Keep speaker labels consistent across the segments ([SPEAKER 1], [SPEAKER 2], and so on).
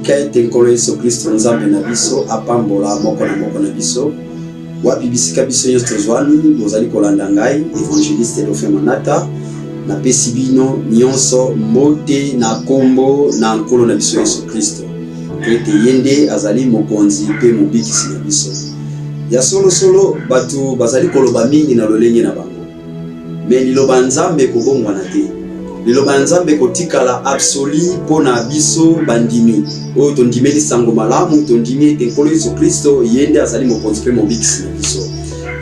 [SPEAKER 1] tika ete nkolo Yesu Kristo nzambe na biso apambola moko na biso wapi bisika biso nyonso tozwani bozali kolanda ngai évangéliste Dauphin Manata na pesi bino nyonso mbote na kombo na nkolo na biso Yesu Kristo ete yende azali mokonzi pe mobikisi na biso ya solo batu bazali koloba mingi na lolenge na bango me liloba nzambe kobongwana te liloba nzambe kotikala absolu pona biso bandimi oyo tondimeli sango malamu tondimi ete nkolo Yesu Kristo yende azali mokonzi pe mobikisi na biso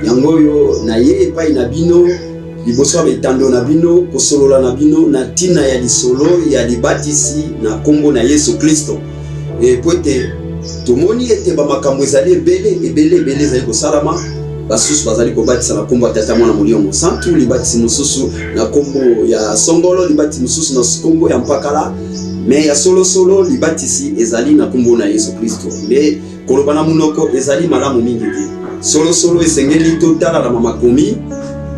[SPEAKER 1] yango oyo na ye epai na bino liboso betando na bino kosolola na bino na tina ya lisolo ya libatisi na kombo na Yesu Kristo poete tomoni ete bamakambo ezali ebele ezali kosalama basusu bazali kobatisa na kombo ya Tata Mwana Molimo Mosantu libatisi mosusu na kombo ya Songolo libatisi mosusu na kombo ya Mpakala me ya solo libatisi ezali na kombo na Yesu Kristo me koloba na munoko ezali malamu mingi te solo esengeli totala na makomi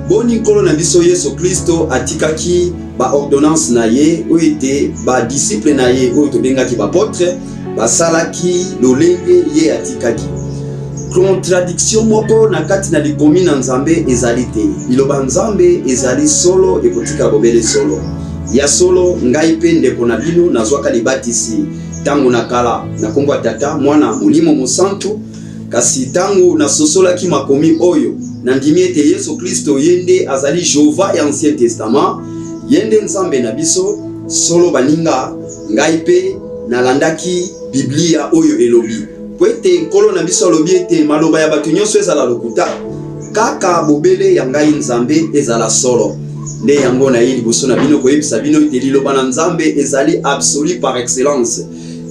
[SPEAKER 1] boni nkolo na biso Yesu Kristo atikaki ba ordonnance na ye oyo ete ba disciple na ye oyo tobengaki ba apôtre basalaki lolenge ye atikaki contradiction moko na kati na likomi na nzambe ezali te liloba nzambe ezali solo ekotika bobele solo ya solo ngai pe ndeko na bino nazwaka libatisi tango na kala na kombo ya Tata Mwana Molimo Mosantu kasi tango na sosolaki makomi oyo na ndimi ete Yesu Kristo yende azali Jehova ya Ancien Testament yende nzambe na biso solo baninga ngai pe nalandaki Biblia oyo elobi poete nkolo na biso alobi ete maloba ya bato nyonso ezala lokuta kaka bobele ya ngai nzambe ezala solo nde yango na ye liboso na bino koyebisa bino ete liloba na nzambe ezali absolu par excellence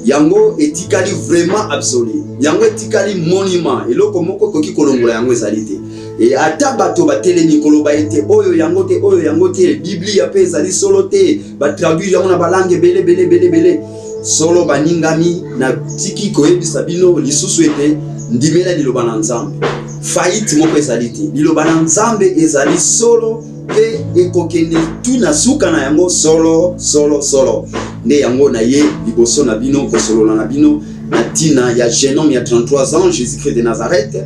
[SPEAKER 1] yango etikali vraiment absolu yango etikali monument eloko moko koki kolongola yango ezali te ata bato batelemi koloba ete oyo yango te Biblia pe ezali solo te batraduire yango na balangue bele solo baningami na tiki koyebisa bino lisusu ete ndimela liloba na nzambe faillite moko ezali te liloba na nzambe ezali solo pe ekokende tu na suka na yango solo nde yango na ye liboso na bino kosolola na bino na tina ya jeune homme ya 33 ans Jésus-Christ de Nazareth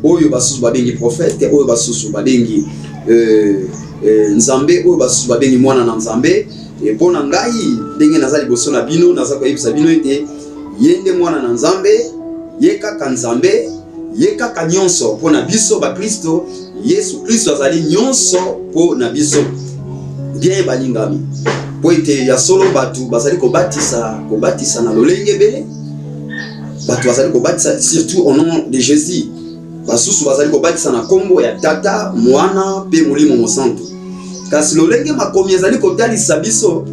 [SPEAKER 1] oyo basusu babengi prophète oyo basusu babengi nzambe oyo basusu babengi mwana na nzambe epona ngai ndenge nazali liboso na bino naza koyebisa bino ete yende mwana na nzambe ye kaka nzambe ye kaka nyonso pona biso ba Kristo Yesu Kristo azali nyonso pona biso bien balingami po ete ya solo batu bazali kobatisa na lolenge bele batu bazali kobatisa surtout au nom de Jésus basusu bazali kobatisa na kombo ya Tata Mwana pe Molimo Mosantu kasi lolenge makomi ezali kotalisa biso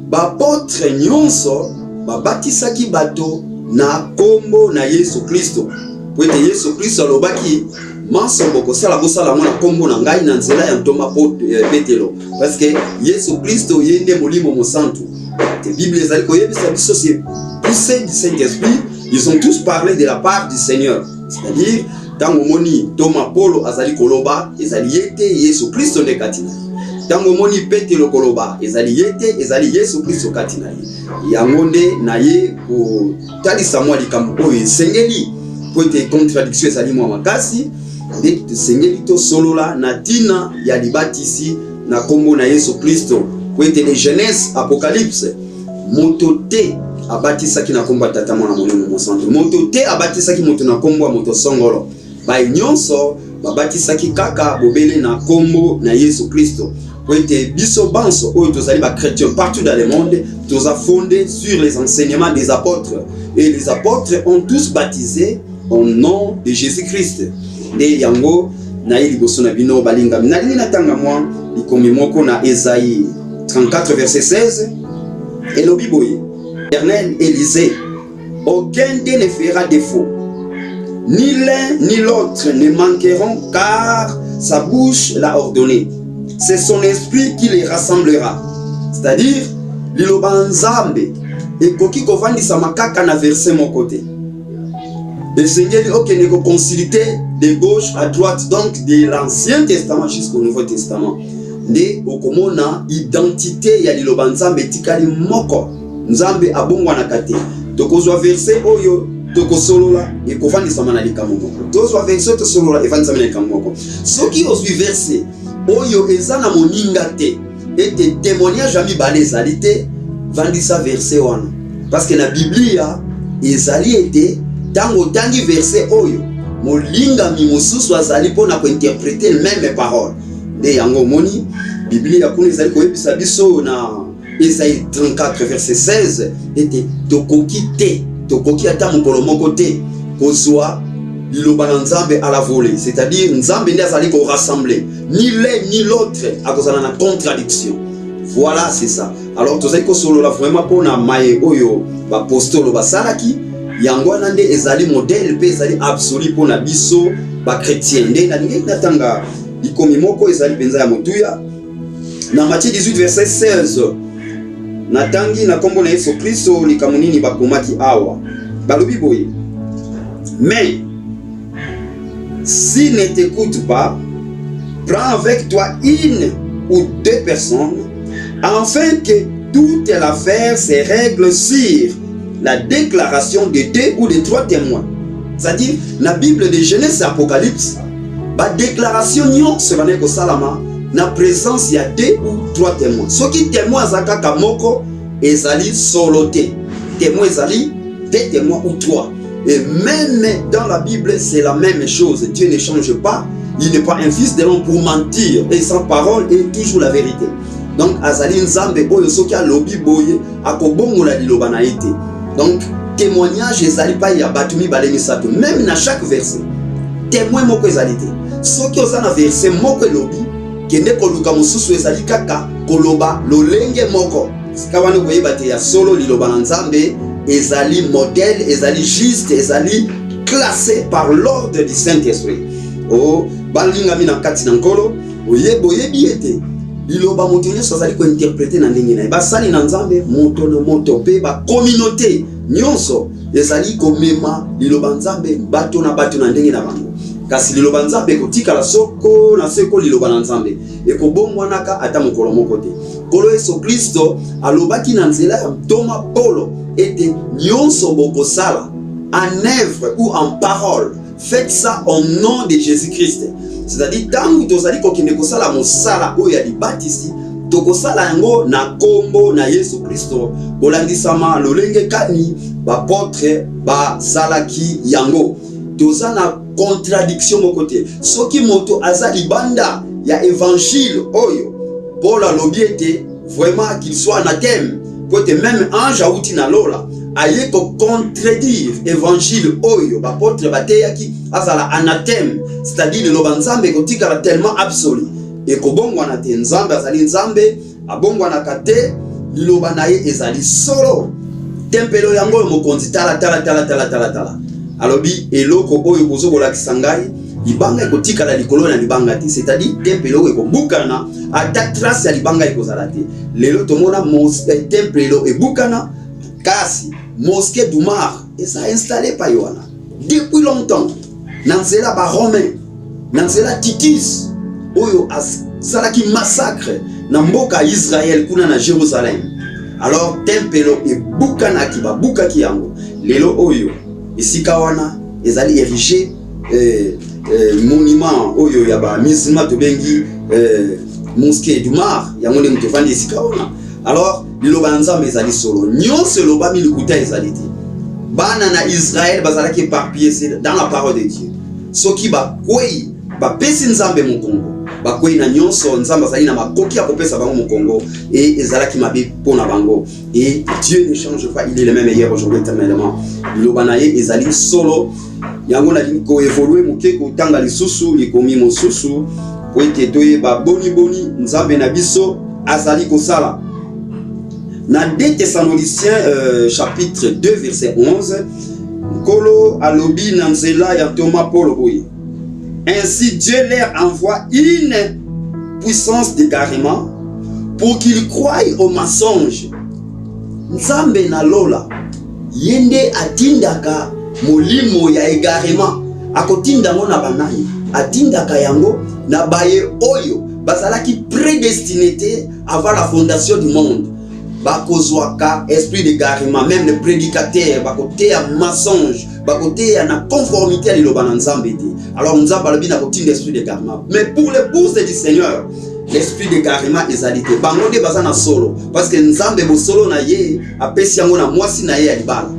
[SPEAKER 1] ba apôtre nyonso babatisaki bato na kombo na Yesu Kristo po ete Yesu Kristo alobaki manso bokosala bosala na kombo na ngai na nzela ya ntoma Petelo parce que Yesu Kristo yende Molimo Mosantu te Bible ezali koyebisa biso c'est poussé du Saint-Esprit ils ont tous parlé de la part du Seigneur c'est-à-dire tango moni Thomas Polo azali koloba ezali yete Yesu Kristo ne katina tango moni Petelo koloba ezali yete ezali Yesu Kristo katina yango nde na ye ko talisa mwa likambo oyo esengeli po ete contradiction ezali mwa makasi nde sengeli to solola na tina ya libatisi na kombo na Yesu Kristo po ete de Genèse Apocalypse moto te abatisaki na kombo ya Tata Mwana Molimo Mosantu moto te abatisaki moto na kombo ya moto Songolo ba nyonso babatisaki kaka bobele na kombo na Yesu Kristo po ete biso banso oyo tozali ba chrétiens partout dans le monde toza fondé sur les enseignements des apôtres et les apôtres ont tous baptisé au nom de Jésus-Christ nde yango na ye liboso na bino balingami nalingi natanga mwa likomi moko na Esaïe 34 verset 16 elobi boye L'Éternel Élisée aucun d'eux ne fera défaut ni l'un ni l'autre ne manqueront car sa bouche l'a ordonné c'est son esprit qui les rassemblera c'est-à-dire liloba nzambe ekoki kovandisa makaka na verset mon côté esengeli okende koconsulter de gauche à droite donc de l'Ancien Testament jusqu'au Nouveau Testament nde okomona identité ya liloba nzambe tikali moko nzambe abongwanaka te tokozwa verset oyo tokosolola ekofandisa na likambo moko tozwa verset tosolola efandisa na likambo moko soki ozwi verset oyo eza na moninga te ete témoignage ami bale ezali te vandisa verset wana parce que na biblia ezali ete tango tangi verset oyo molingami mosusu azali mpona kointerpréter même parole nde yango omoni biblia kuna ezali koyebisa biso na Esaïe 34 verset 16 ete tokoki ata mokolo moko te kozwa liloba na nzambe à la volée, c'est-à-dire nzambe nde azali ko rassembler ni l'un ni l'autre akozala na contradiction. Voilà, c'est ça. Alors tozali ko solo la vraiment pona maye oyo ba apostolo basalaki yango nande ezali modèle pe ezali absolu pona biso ba chrétien nde na ndenge natanga ikomi moko ezali penza ya motuya na Matthieu 18 verset 16 natangi na kombo na Yesu Kristo likamunini bakomaki awa balobi boye mais s'il ne t'écoute pas, prends avec toi une ou deux personnes afin que toute l'affaire se règle sur la déclaration de deux ou de trois témoins. C'est-à-dire, la Bible de Genèse et Apocalypse, la déclaration nyonso bana ko salama na présence il y a deux ou trois témoins. Ceux qui témoins zakaka moko ezali soloté. Témoins ezali deux témoins ou trois. Et même dans la Bible, c'est la même chose. Dieu ne change pas. Il n'est pas un fils de l'homme pour mentir. Et sa parole est toujours la vérité. Donc, azali nzambe oyo soki alobi boye akobongola liloba na ete. Donc, témoignage ezali pa ya batumi balemisato. Même na chaque verset, témoin moko ezali te. Soki oza na verset moko elobi, kende koluka mosusu ezali kaka koloba lolenge moko. Sika wana koyeba te ya solo liloba na nzambe ezali modèle, ezali juste, ezali classé par l'ordre du Saint-Esprit. Oh, balinga mina kati na nkolo, oyebi ete liloba moto nyonso azali ko interpréter na ndenge na basali na nzambe moto na moto pe ba communauté nyonso ezali ko mema liloba nzambe bato na ndenge na bango. Kasi liloba nzambe kotika soko na seko liloba na nzambe ekobongwanaka ata mokolo moko te. Kolo Yesu Kristo alobaki na nzela ya Thomas Paulo ete nyonso bokosala en œuvre ou en parole, faites ça au nom de Jésus-Christ. C'est-à-dire tangu tozali kokende kosala mosala oyo ya libatisi tokosala yango na kombo na Yesu Kristo bolandisama lolenge kani bapotre basalaki yango. Toza na contradiction moko te. Soki moto azali banda ya évangile oyo Paul alobi ete vraiment qu'il soit anathème peut même ange auti na lola aye ko contredire évangile oyo bapotre bateyaki azala anathème, c'est-à-dire le lobanzambe ko tikala tellement absolu et ko bongwana te nzambe azali nzambe abongwana kate liloba na ye ezali solo tempelo yango mokonzi tala alobi eloko oyo kozokola kisangai libanga ekotikala likolo na libanga te, c'est-à-dire tempelo ekobukana ata trace ya libanga ekozala te. Lelo tomona tempelo ebukana kasi mosquée d'Oumar eza installé pa Yohana depuis longtemps nanzela ba romain nanzela Titus oyo asalaki massacre na mboka Israël kuna na Jérusalem. Alors tempelo ebukana ki babukaki yango lelo oyo esika wana ezali érigé monument oyo ya ba musulman to bengi mosquée d'Oumar yango nde muto fandi esika wana. Alors liloba nzambe ezali solo nyonso loba milikuta ezali te bana na Israël bazalaki éparpillés dans la parole de Dieu. Soki bakwei bapesi nzambe mokongo bakwei na nyonso nzambe azali na makoki ya kopesa bango mokongo et ezalaki mabe pona bango. Et Dieu ne change pas, il est le même hier aujourd'hui éternellement. Liloba na ye ezali solo yango na ko évoluer moke ko tanga lisusu likomi mosusu po ete toyeba boni nzambe na biso azali kosala. Na 2 Thessaloniciens chapitre 2 verset 11 Kolo alobi na nzela ya Thomas Paulo boye. Ainsi Dieu leur envoie une puissance d'égarement pour qu'ils croient au mensonge. Nzambe na lola yende atindaka molimo ya égarement akotinda ngo na banayi atindaka yango na baye oyo bazalaki prédestiné avant la fondation du monde. bakozwaka esprit d'égarement, même les prédicateurs bakote à mensonge, bakote à na conformité à liloba na nzambe te. Alors nzambe alobi na kotinda esprit d'égarement. Mais pour l'épouse du Seigneur, l'esprit d'égarement ezalité. Bango de baza na solo parce que nzambe bo solo na ye apesi yango na mwasi na ye ya libala.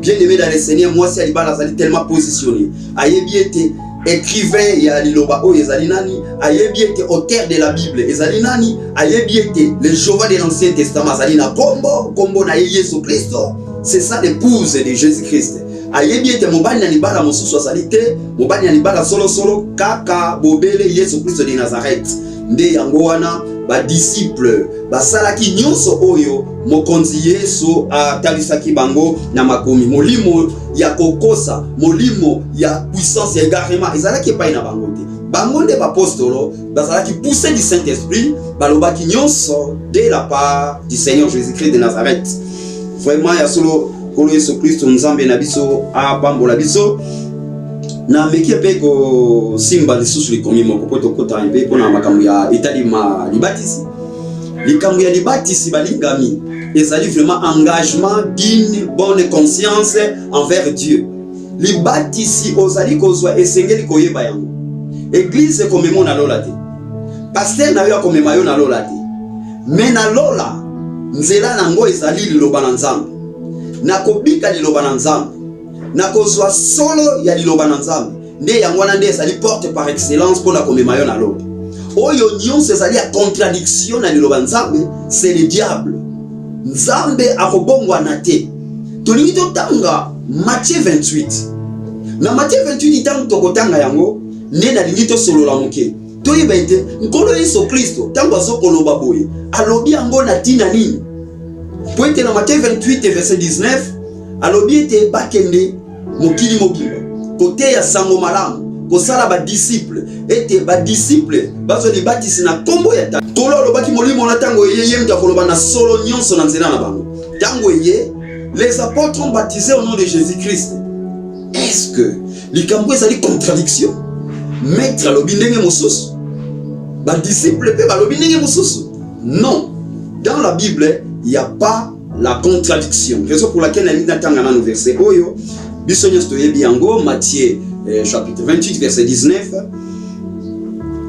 [SPEAKER 1] Bien aimé dans le Seigneur, mwasi ya libala azali tellement positionné. Ayebi ete écrivain ya liloba o ezali nani, ayebi ete auteur de la Bible ezali nani, ayebi ete le Jéhovah de l'Ancien Testament azali na kombo na Yesu Kristo. C'est ça l'épouse de Jésus-Christ. Ayebi ete mobali na libala mosusu azali te, mobali na libala solo kaka bobele Yesu Kristo de Nazareth. Nde yango wana ba disciple basalaki nyonso oyo mokonzi Yesu atalisaki bango na makomi. Molimo ya kokosa, molimo ya puissance ya égarement ezalaki epai na bango te. Bango nde bapostolo bazalaki poussé du Saint-Esprit balobaki nyonso de la part du Seigneur Jésus-Christ de Nazareth. Vraiment ya solo kolo Yesu Kristo nzambe na biso abambola biso na meki pe ko simba lisusu likomi moko poto kota mpe pona makambo ya etalima libatisi. Likambo ya libatisi balingami ezali vraiment engagement d'une bonne conscience envers Dieu. Libatisi ozali kozwa esengeli koyeba yango. Église komemo na lola te. Pasteur na yo komema yo na lola te. Mais na lola nzela nango ezali liloba na nzambe. Na kobika liloba na nzambe. Na kozwa solo ya liloba na nzambe. Nde yango wana nde ezali porte par excellence pour la komema yo na lola. Oyo nyonso ezali ya contradiction na liloba nzambe, c'est le diable. Nzambe akobongwa na te. Tolingi totanga Matthieu 28. Na Matthieu 28 tango tokotanga yango, nde na lingi tosolola moke. Toyeba ete nkolo Yesu Kristo tango azokoloba boye, alobi yango na tina nini? Po ete na Matthieu 28 verset 19, alobi ete bakende mokili mobimba. Kote ya sango malamu, kosala ba disciple, ete ba disciple bazo libatisi na kombo ya ta. Tolo alobaki molimo na tango yeye mta koloba na solo nyonso na nzela na bango. Tango yeye, les apôtres ont baptisé au nom de Jésus-Christ. Est-ce que likambo ezali contradiction? Maître alobi ndenge mosusu, ba disciple pe balobi ndenge mosusu? Non. Dans la Bible, il n'y a pas la contradiction. Raison pour laquelle on a mis dans le verset Oyo, Bissonios Toyebi Yango, Matthieu chapitre 28, verset 19.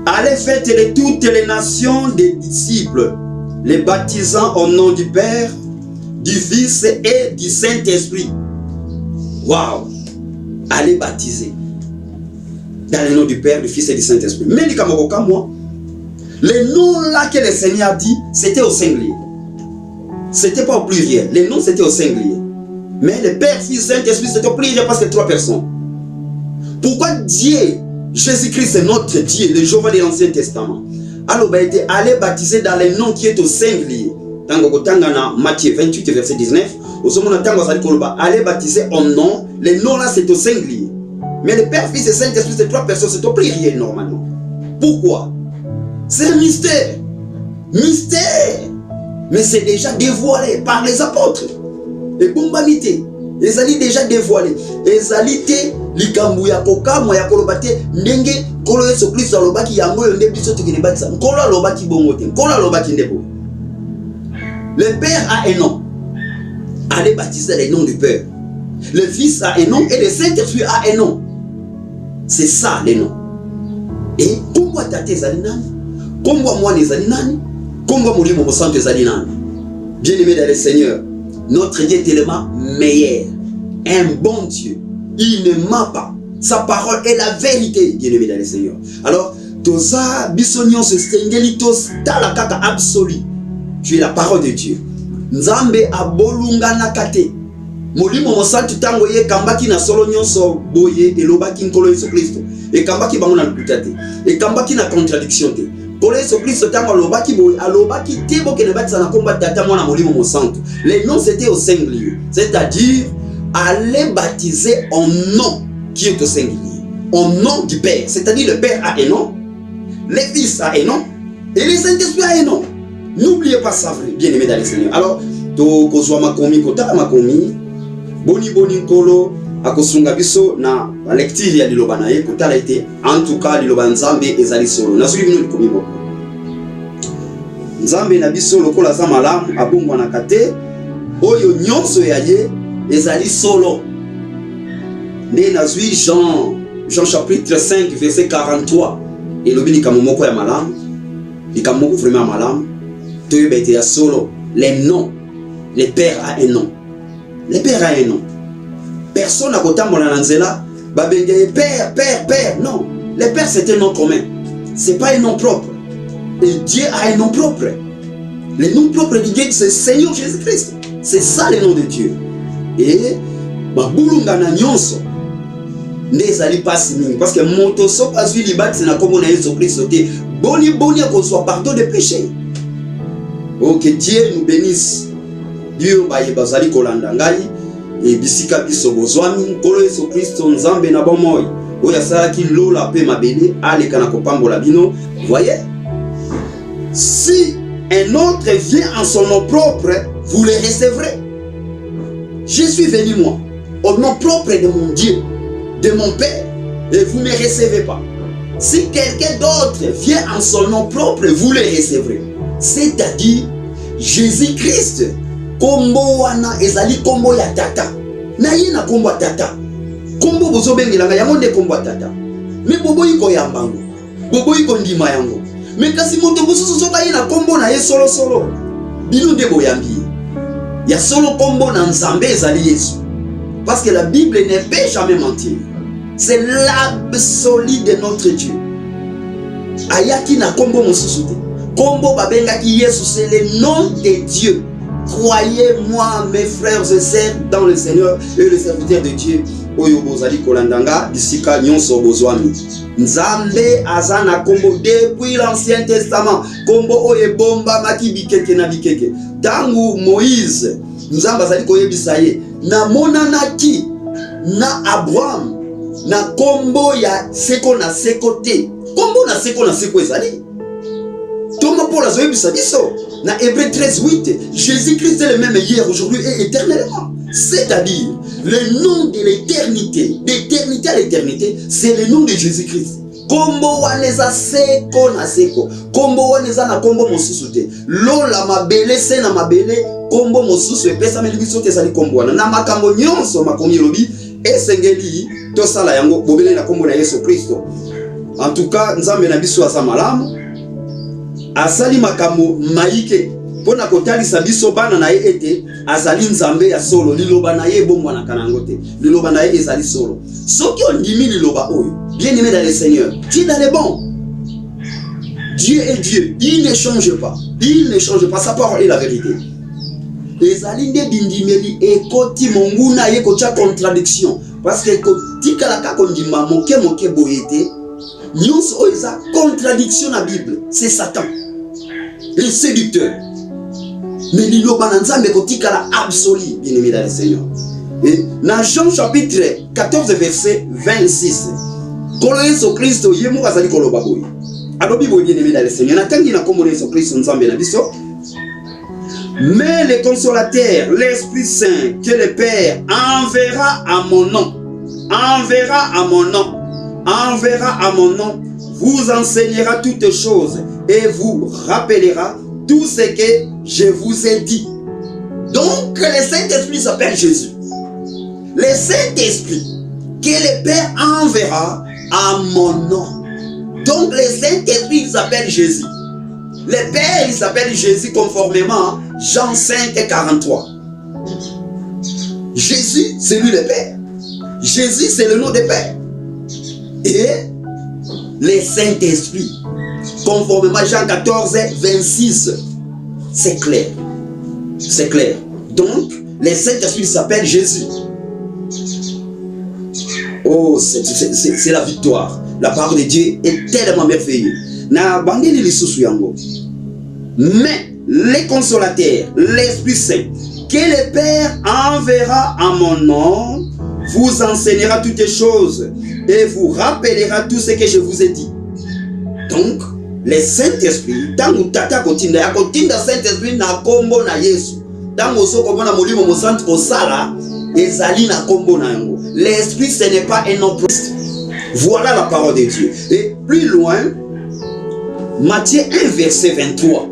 [SPEAKER 1] Allez faites de toutes les nations des disciples, les baptisant au nom du Père, du Fils et du Saint-Esprit. Waouh! Allez baptiser dans le nom du Père, du Fils et du Saint-Esprit. Mais les Kamaroka, moi, les noms là que le Seigneur a dit, c'était au singulier. C'était pas au pluriel. Les noms c'était au singulier. Mais le Père, Fils, Saint-Esprit, c'était au pluriel parce que 3 personnes. Pourquoi Dieu, Jésus-Christ est notre Dieu, le Jéhovah de l'Ancien Testament? Alors, il a été allé baptiser dans les noms qui est au singulier. Dans Matthieu 28, verset 19, allez baptiser en nom. Les noms là, c'est au singulier. Mais le Père, Fils et Saint-Esprit, c'est 3 personnes, c'est au pluriel normalement. Pourquoi? C'est un mystère. Mystère. Mais c'est déjà dévoilé par les apôtres. Et bombamité. Les alliés déjà dévoilés. Les alliés, les kambu ya koka, mo ya kolobate, ndenge, kolo Yesu Kristo alobaki yango yonde biso tukini batisa. Kolo alobaki bongote. Kolo alobaki ndebo. Le Père a un nom. Allez baptiser les noms du Père. Le Fils a un nom et le Saint-Esprit a un nom. C'est ça les noms. Et pourquoi tate zalinani? Pourquoi moi les zalinani? Pourquoi mourir mon sang des zalinani? Bien aimé dans le Seigneur, notre Dieu est tellement meilleur. Un bon Dieu. Il ne ment pas. Sa parole est la vérité, bien aimé dans le Seigneur. Alors, toza bisonion se stengelitos talakaka absolu. Tu es la parole de Dieu. Nzambe abolunga nakate. Molimo mosantu tango ye kambaki na solo nyonso boye elobaki nkolo Yesu Kristo. E kambaki bango na lukutate. E kambaki na contradiction te. Kolo Yesu Kristo tango alobaki boye alobaki te boke ne batisa na komba tata mwana molimo mosantu. Les noms c'était au singulier. C'est-à-dire allez baptiser en nom qui est au singulier. Au nom du Père. C'est-à-dire le Père a un nom, le Fils a un nom et le Saint-Esprit a un nom. N'oubliez pas ça, bien aimé dans le Seigneur. Alors, to kozwa makomi kotala makomi boni nkolo akosunga biso na lecture ya liloba na ye kotala ete en tout cas liloba nzambe ezali solo. Na soki bino likomi moko. Nzambe na biso lokola za malamu abongwanaka te, oyo nyonso ya ye ezali solo. Nde nazwi Jean chapitre 5 verset 43 elobi likambo moko ya malamu, likambo moko vraiment ya malamu toyeba ete ya solo. Les noms, le père a un nom, le père a un nom. Personne n'a kotambola na nzela babenge père, non. Le père c'est un nom commun, c'est pas un nom propre. Et Dieu a un nom propre. Le nom propre de Dieu, c'est Seigneur Jésus-Christ. C'est ça le nom de Dieu. Et babulunga na nyonso nezali pasi mingi, parce que moto so azwi libati na kombo na Yesu Christ te boni ko soit pardon de péché. Oh, que Dieu nous bénisse. Dieu baye bazali kolanda ngai et bisika biso bozwami kolo Yesu Christ nzambe na bomoi oya salaki lola pe mabele aleka na kopambola bino. Voyez, si un autre vient en son nom propre, vous le recevrez. Je suis venu moi au nom propre de mon Dieu, de mon Père, et vous ne me recevez pas. Si quelqu'un d'autre vient en son nom propre, vous le recevrez. C'est-à-dire Jésus-Christ. Kombo wana ezali kombo ya tata. Na ye na kombo ya tata. Kombo bozo bengelanga yango nde kombo ya tata. Me bobo yiko yambango. Bobo yiko ndima yango. Me kasi moto bosusu soka ye na kombo na ye solo. Bino nde boyambi. Ya solo kombo na Nzambe ezali Yesu. Parce que la Bible ne peut jamais mentir. C'est l'absolu de notre Dieu. Ayaki na kombo mosusu te. Kombo babengaki Yesu, c'est le nom de Dieu. Croyez-moi, mes frères et sœurs, dans le Seigneur et le serviteur de Dieu. Oyo bozali kolandanga bisika nyonso bozwami. Nzambe azana kombo depuis l'Ancien Testament. Kombo oye bomba maki bikeke na bikeke. Tangu Moïse, Nzambe azali koyebisa ye na monanaki na Abraham na kombo ya seko na seko te. Kombo na seko ezali. Thomas Paul a biso na Hébreux 13:8, Jésus-Christ est le même hier, aujourd'hui et éternellement. C'est-à-dire, le nom de l'éternité, d'éternité à l'éternité, c'est le nom de Jésus-Christ. Kombo waneza seko na seko. Kombo waneza na kombo mosusu te. Lola mabele se na mabele kombo mosusu epesa meli biso te sali kombo wana. Na makambo nyonso makomi lobi esengeli to sala yango bobele na kombo na Yesu Kristo. En tout cas, Nzambe na biso asa malamu. Asali makambo maike pona kotalisa biso bana na ye ete azali Nzambe ya solo. Liloba na ye bomwa na kanango te. Liloba na ye ezali solo. Soki ondimi liloba oyo, bien aimé dans le Seigneur, Dieu est bon. Dieu est Dieu. Il ne change pas. Il ne change pas. Sa parole est la vérité. Ezali nde bindimeli ekoti monguna ye kocha contradiction. Parce que kotika la ka kondima moke boyete. Nyonso oyo eza contradiction na Bible. C'est Satan. Le séducteur. Mais liloba na Nzambe kotika la absolu, bien aimé dans le Seigneur. Et dans Jean chapitre 14 verset 26. Kolo Yesu Kristo yemo azali koloba boye. Alobi boye bien aimé dans le Seigneur. Natangi na kombo Yesu Kristo Nzambe na biso. Mais le consolateur, l'Esprit Saint, que le Père enverra à mon nom, vous enseignera toutes choses et vous rappellera tout ce que je vous ai dit. Donc le Saint-Esprit s'appelle Jésus. Le Saint-Esprit que le Père enverra à mon nom. Donc le Saint-Esprit s'appelle Jésus. Le Père il s'appelle Jésus conformément à Jean 5, 43. Jésus c'est lui le Père. Jésus c'est le nom de Père. Et le Saint-Esprit conformément à Jean 14, 26. C'est clair. C'est clair. Donc le Saint-Esprit s'appelle Jésus. Oh, c'est la victoire. La parole de Dieu est tellement merveilleuse. Mais les consolateurs, l'Esprit Saint, que le Père enverra en mon nom, vous enseignera toutes les choses et vous rappellera tout ce que je vous ai dit. Donc, le Saint-Esprit, tangu tata kotinda ya kotinda Saint-Esprit na kombo na Yesu. Tangu so kombo na molimo mo centre kosala ezali na kombo na yango. L'Esprit ce n'est pas un nom propre. Voilà la parole de Dieu. Et plus loin, Matthieu 1 verset 23.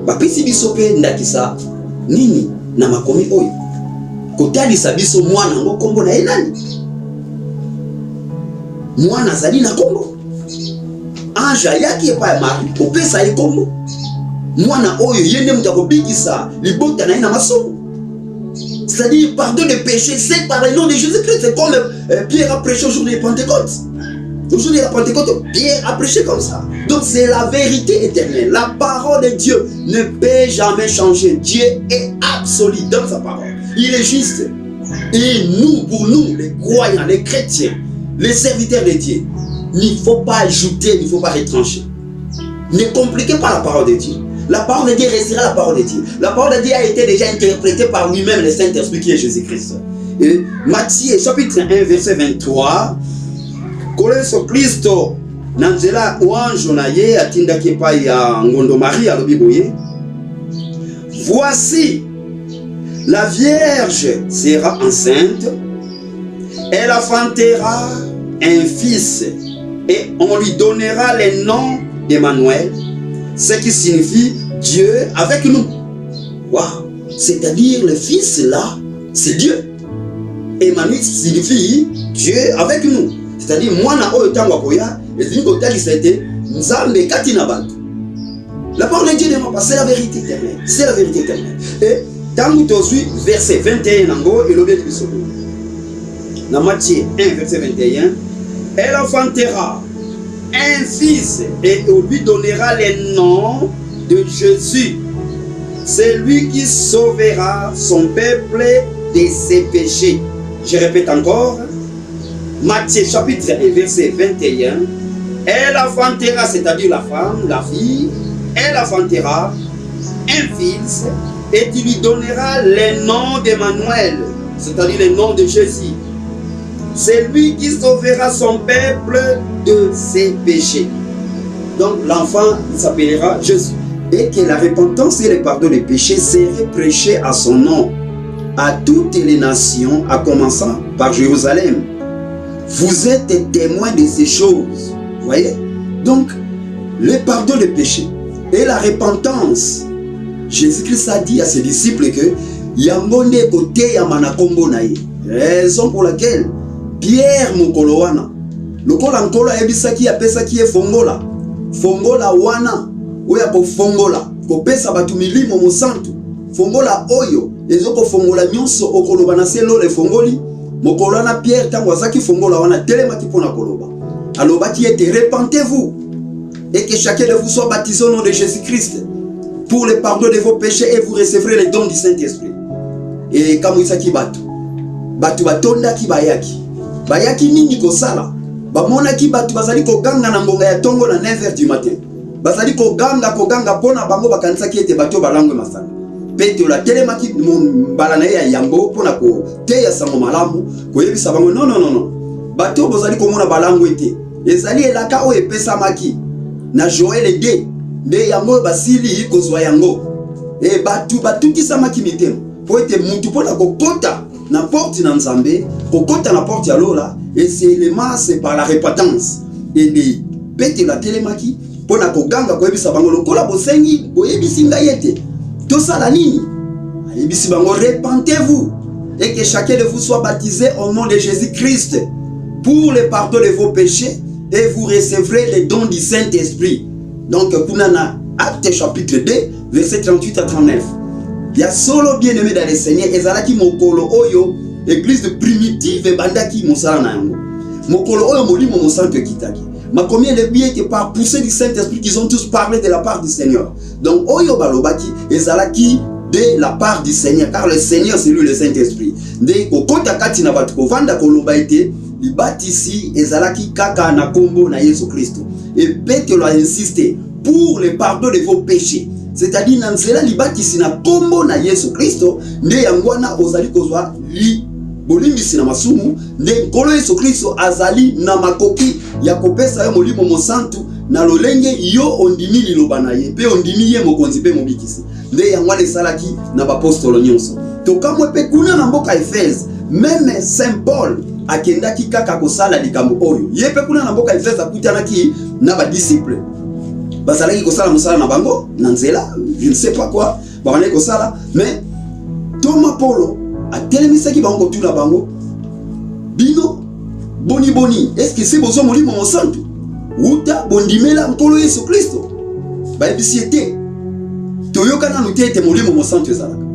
[SPEAKER 1] bapesi biso pe ndakisa nini na makomi oyo kotalisa biso mwana ngo kombo na ye nani. Mwana azali na kombo, ange ayaki epai ya Marie opesa ye kombo. Mwana oyo ye nde mutu akobikisa libota na ye na masomo. C'est-à-dire pardon de péché, c'est par le nom de Jésus-Christ. C'est comme Pierre a prêché au jour de Pentecôte. Au jour de la Pentecôte, Pierre a prêché comme ça. Donc c'est la vérité éternelle. La parole de Dieu ne peut jamais changer. Dieu est absolu dans sa parole. Il est juste. Et nous, pour nous, les croyants, les chrétiens, les serviteurs de Dieu, il ne faut pas ajouter, il ne faut pas retrancher. Ne compliquez pas la parole de Dieu. La parole de Dieu restera la parole de Dieu. La parole de Dieu a été déjà interprétée par lui-même, le Saint-Esprit qui est Jésus-Christ. Et Matthieu chapitre 1 verset 23. Koleso Kristo nanzela wanjo na ye atindaki epai ya ngondo Marie alobi boye. Voici, la Vierge sera enceinte, elle enfantera un fils et on lui donnera le nom d'Emmanuel, ce qui signifie Dieu avec nous. Waouh! C'est-à-dire le fils là, c'est Dieu. Emmanuel signifie Dieu avec nous. C'est-à-dire mwana oyo tango akoya ezali kotalisa ete nzambe kati na bato. La parole de Dieu ne ment pas, c'est la vérité éternelle. C'est la vérité éternelle. Et tango tozwi verset 21 nango elobi biso. Na Matthieu 1 verset 21, elle enfantera un fils et on lui donnera le nom de Jésus. C'est lui qui sauvera son peuple de ses péchés. Je répète encore. Matthieu chapitre 1 verset 21. Elle enfantera, c'est-à-dire la femme, la fille, elle enfantera un fils et tu lui donneras le nom d'Emmanuel, c'est-à-dire le nom de Jésus. C'est lui qui sauvera son peuple de ses péchés. Donc l'enfant s'appellera Jésus. Et que la repentance et le pardon des péchés seraient prêchés à son nom à toutes les nations, à commencer par Jérusalem. Vous êtes témoins de ces choses. Vous voyez? Donc, le pardon des péchés et la repentance. Jésus-Christ a dit à ses disciples que Yambone kote yamana kombo nae. Raison pour laquelle Pierre mokolo wana lokola nkolo ebisaki apesaki e fongola. Fongola wana oya ko fongola ko pesa batu milimo mosantu. Fongola oyo ezoko fongola nyonso okoloba na selo le fongoli. Mokolo na Pierre tango azaki fongola wana telemaki pona koloba. Alobaki ete repentez-vous et que chacun de vous soit baptisé au nom de Jésus-Christ pour le pardon de vos péchés et vous recevrez les dons du Saint-Esprit. Et kamuisaki batu. Batu batonda ki bayaki. Bayaki nini kosala? Bamona ki batu bazali koganga na mbonga ya tongo na 9h du matin. Bazali koganga pona bango bakanisa ki ete batu balangwe masanga. Pete la telemaki mbala na ya yambo pona ko teya sango malamu ko yebisa bango non. Batu bozali komona balango ete. Ezali elaka o epesa maki na Joël 2 nde yango basili kozwa yango. E batu kisamaki mitemo. Po ete mutu pona kokota na porte na Nzambe, kokota na porte ya lola, et c'est par la repentance. Et de pete la telemaki pona koganga ko yebisa bango lokola bosengi boyebisi ngai ete tosala nini? Ayebisi bango repentez-vous et que chacun de vous soit baptisé au nom de Jésus-Christ pour le pardon de vos péchés et vous recevrez les dons du Saint-Esprit. Donc, Kunana, Acte chapitre 2, verset 38 à 39. Il y a solo bien-aimé dans le Seigneur, ezalaki mokolo oyo, église de primitive et bandaki mosala na yango. Mokolo oyo molimo mosanto kitaki. Ma combien de bien que par poussée du Saint-Esprit qu'ils ont tous parlé de la part du Seigneur. Donc, oyo balobaki, ezalaki de la part du Seigneur, car le Seigneur c'est lui le Saint-Esprit. De kokota kati na batu kovanda koloba ete libatisi ezalaki kaka na kombo na Yesu Kristo. Et Pétro a insisté pour le pardon de vos péchés. C'est-à-dire nanzela libatisi na kombo na Yesu Kristo nde yangwana ozali kozwa li bolimbisi na masumu nde nkolo Yesu Kristo azali na makoki ya kopesa yo molimo mosantu na lolenge yo ondimi liloba na ye pe ondimi ye mokonzi pe mobikisi nde yangwana esalaki na bapostolo nyonso. Tokamwe pe kuna na mboka Efeze même Saint Paul akendaki kaka kosala likambo oyo. Ye pe kuna na mboka Efeze akutanaki na ba disciple bazalaki kosala mosala na bango na nzela, je ne sais pas quoi bazalaki kosala, mais Thomas Polo atelemisaki bango tuna bango bino boni est-ce que c'est besoin molimo mosantu uta bondimela nkolo Yesu Kristo bayebisi ete toyokana nute ete molimo mosantu ezalaka.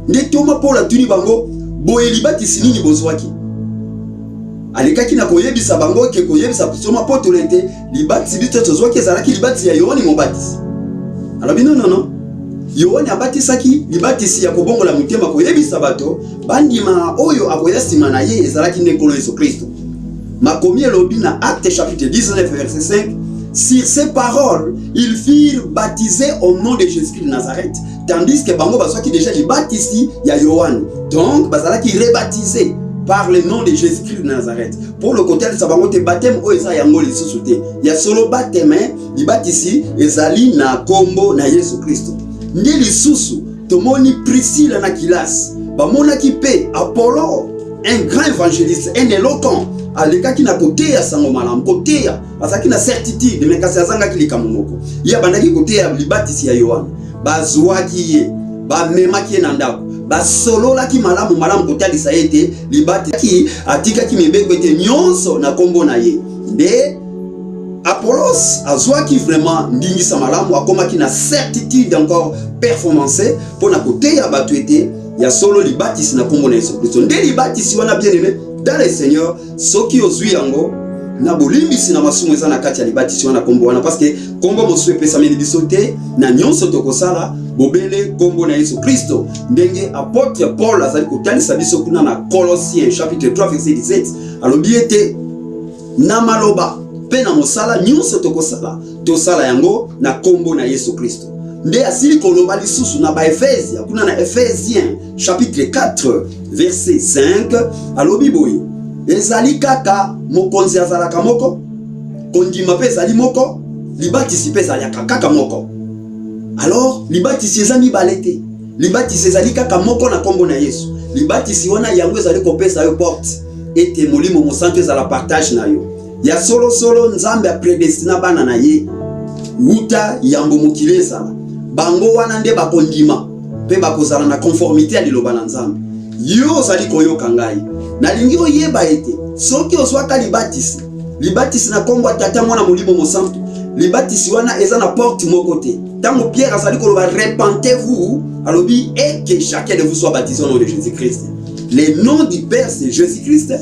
[SPEAKER 1] Nde Thomas Polo atuni bango boye libatisi nini bozwaki, alekaki na koyebisa bango ke koyebisa Thomas Polo tolete libatisi bito tozwaki ezalaki libatisi ya Yohane Mobatisi. Alobi non Yohane abatisaki libatisi ya kobongola mutema koyebisa bato bandima oyo akoya sima na ye ezalaki nde nkolo Yesu Kristo. Makomi elobi na Acte chapitre 19 verset 5, sur ces paroles ils furent baptisés au nom de Jésus-Christ de Nazareth, tandis que bango bazwaki déjà libatisi ya Yohane, donc bazalaki rebaptisé par le nom de Jésus-Christ de Nazareth. Pour le côté de sa bango te baptême o eza yango lisusu te, ya solo baptême libatisi ezali na kombo na Yesu Kristo. Nde lisusu tomoni Priscille na Kilas bamonaki pe Apollo, un grand évangéliste, un éloquent, alekaki na koteya sango malamu, koteya azaki na certitude mais kasi azangaki likambo moko ya bandaki koteya libatisi ya Yohane, bazwaki ye bamemaki ye na ndako basololaki malamu kotalisa ete libatisi atikaki mibeko ete nyonso na kombo na ye. Nde Apollos azwaki vraiment ndingisa malamu, akomaki na certitude encore performance pour na koteya bato ete ya solo libatisi na kombo na Yesu Kristo. Nde libatisi wana bien aimé dans le Seigneur, soki ozwi yango na bolimbisi na masumu eza na kati ya libatisi wana kombo wana, parce que kombo mosu epesameli biso te na nyonso tokosala bobele kombo na Yesu Kristo. Ndenge apôtre Paul azali kotalisa biso kuna na Colossiens chapitre 3 verset 17, alobi ete na maloba pe na mosala nyonso tokosala tosala yango na kombo na Yesu Kristo. Nde asili koloba lisusu na Baefesia kuna na Ephésiens chapitre 4 verset 5, alobi boye ezali kaka mokonzi azalaka moko, kondima pe ezali moko, libatisi pe ezali kaka moko. Alors libatisi ezali mibale te, libatisi ezali kaka moko na kombo na Yesu. Libatisi wana yango ezali kopesa yo porte ete molimo mosantu ezala partage na yo ya solo Nzambe a predestina bana na ye uta yambo mokili ezala bango wana nde bakondima pe bakozala na conformité ya liloba na Nzambe. Yo ozali koyoka ngai nalingi oyeba ete soki ozwaka libatisi na kombo tata mwana molimo mosantu, libatisi wana eza na porte moko te. Tango Pierre azali koloba repentez-vous, alobi et que chacun de vous soit baptisé au nom de Jésus-Christ. Le nom du Père c'est Jésus-Christ,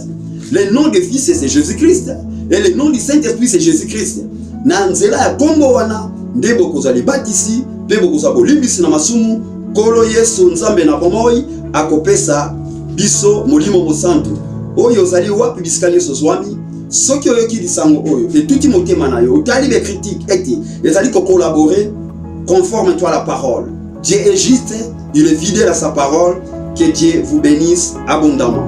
[SPEAKER 1] le nom du Fils c'est Jésus-Christ et le nom du Saint-Esprit c'est Jésus-Christ. Na nzela ya kombo wana nde bokozwa libatisi pe bokozwa bolimbisi na masumu kolo Yesu Nzambe na bomoi akopesa biso molimo mosantu oyo ozali wapi bisika nyonso zwami. Soki oyoki lisango oyo etuti motema na yo otali be critique ete ezali ko collaborer conforme-toi à la parole. Dieu est juste, il est fidèle à sa parole. Que Dieu vous bénisse abondamment.